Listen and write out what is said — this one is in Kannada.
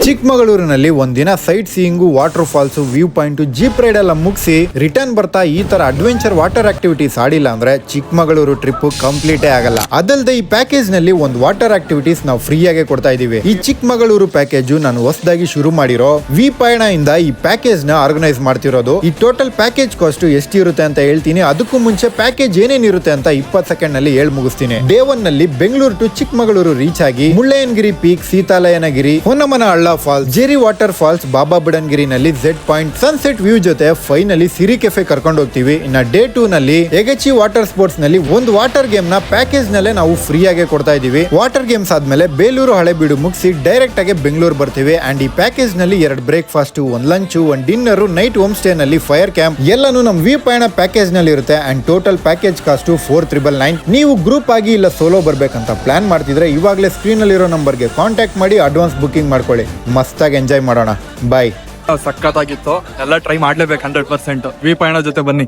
ಚಿಕ್ಕಮಗಳೂರಿನಲ್ಲಿ ಒಂದಿನ sightseeing, waterfalls, viewpoint, jeep ride ಎಲ್ಲ ಮುಗಿಸಿ ರಿಟರ್ನ್ ಬರ್ತಾ ಈ ತರ ಅಡ್ವೆಂಚರ್ ವಾಟರ್ ಆಕ್ಟಿವಿಟೀಸ್ ಆಡಿಲ್ಲ ಅಂದ್ರೆ ಚಿಕ್ಕಮಗಳೂರು ಟ್ರಿಪ್ ಕಂಪ್ಲೀಟೇ ಆಗಲ್ಲ. ಅದಲ್ಲದೆ ಈ ಪ್ಯಾಕೇಜ್ ನಲ್ಲಿ ಒಂದು ವಾಟರ್ ಆಕ್ಟಿವಿಟೀಸ್ ನಾವು ಫ್ರೀ ಆಗಿ ಕೊಡ್ತಾ ಇದೀವಿ. ಈ ಚಿಕ್ಕಮಗಳೂರು ಪ್ಯಾಕೇಜ್ ನಾನು ಹೊಸದಾಗಿ ಶುರು ಮಾಡಿರೋ ವಿ ಪಯಣ ಇಂದ ಈ ಪ್ಯಾಕೇಜ್ ನ ಆರ್ಗನೈಸ್ ಮಾಡ್ತಿರೋದು. ಈ ಟೋಟಲ್ ಪ್ಯಾಕೇಜ್ ಕಾಸ್ಟ್ ಎಷ್ಟಿರುತ್ತೆ ಅಂತ ಹೇಳ್ತೀನಿ. ಅದಕ್ಕೂ ಮುಂಚೆ ಪ್ಯಾಕೇಜ್ ಏನೇನಿರುತ್ತೆ ಅಂತ 20 ಸೆಕೆಂಡ್ ನಲ್ಲಿ ಹೇಳಿ ಮುಗಿಸ್ತೀನಿ. ಡೇ 1 ನಲ್ಲಿ ಬೆಂಗಳೂರು ಟು ಚಿಕ್ಕಮಗಳೂರು ರೀಚ್ ಆಗಿ ಮುಳ್ಳಯ್ಯನಗಿರಿ ಪೀಕ್, ಸೀತಾಲಯನಗಿರಿ, ಹೊನ್ನಮನ ಹಳ್ಳ ಫಾಲ್ಸ್, ಜೇರಿ ವಾಟರ್ ಫಾಲ್ಸ್, ಬಾಬಾ ಬುಡನ್ಗಿರಿನಲ್ಲಿ ಝೆಡ್ ಪಾಯಿಂಟ್, ಸನ್ಸೆಟ್ ವ್ಯೂ ಜೊತೆ ಫೈನಲಿ ಸಿರಿ ಕೆಫೆ ಕರ್ಕೊಂಡು ಹೋಗ್ತೀವಿ. ಇನ್ನ ಡೇ 2 ನಲ್ಲಿ ಎಗಚಿ ವಾಟರ್ ಸ್ಪೋರ್ಟ್ಸ್ ನಲ್ಲಿ ಒಂದು ವಾಟರ್ ಗೇಮ್ ನ ಪ್ಯಾಕೇಜ್ ನಲ್ಲೇ ನಾವು ಫ್ರೀ ಆಗಿ ಕೊಡ್ತಾ ಇದೀವಿ. ವಾಟರ್ ಗೇಮ್ಸ್ ಆದ್ಮೇಲೆ ಬೇಲೂರು ಹಳೆಬೀಡು ಮುಗಿಸಿ ಡೈರೆಕ್ಟ್ ಆಗಿ ಬೆಂಗಳೂರು ಬರ್ತೀವಿ. ಅಂಡ್ ಈ ಪ್ಯಾಕೇಜ್ ನಲ್ಲಿ 2 breakfast, 1 lunch, 1 dinner, night home stay ನಲ್ಲಿ ಫೈರ್ ಕ್ಯಾಂಪ್ ಎಲ್ಲಾನು ನಮ್ ವಿ ಪಯಣ ಪ್ಯಾಕೇಜ್ ನಲ್ಲಿ ಇರುತ್ತೆ. And total package cost 4999. ನೀವು ಗ್ರೂಪ್ ಆಗಿ ಇಲ್ಲ ಸೋಲೋ ಬರ್ಬೇಕಂತ ಪ್ಲಾನ್ ಮಾಡ್ತಿದ್ರೆ ಇವಾಗಲೇ ಸ್ಕ್ರೀನ್ ಅಲ್ಲಿ ಇರೋ ನಂಬರ್ಗೆ ಕಾಂಟ್ಯಾಕ್ಟ್ ಮಾಡಿ ಅಡ್ವಾನ್ಸ್ ಬುಕಿಂಗ್ ಮಾಡ್ಕೊಳ್ಳಿ. ಮಸ್ತಾಗಿ ಎಂಜಾಯ್ ಮಾಡೋಣ. ಬಾಯ್. ಸಖತ್ತಾಗಿತ್ತು. ಎಲ್ಲ ಟ್ರೈ ಮಾಡ್ಲೇಬೇಕು 100%. ವಿ ಪಯಣ ಜೊತೆ ಬನ್ನಿ.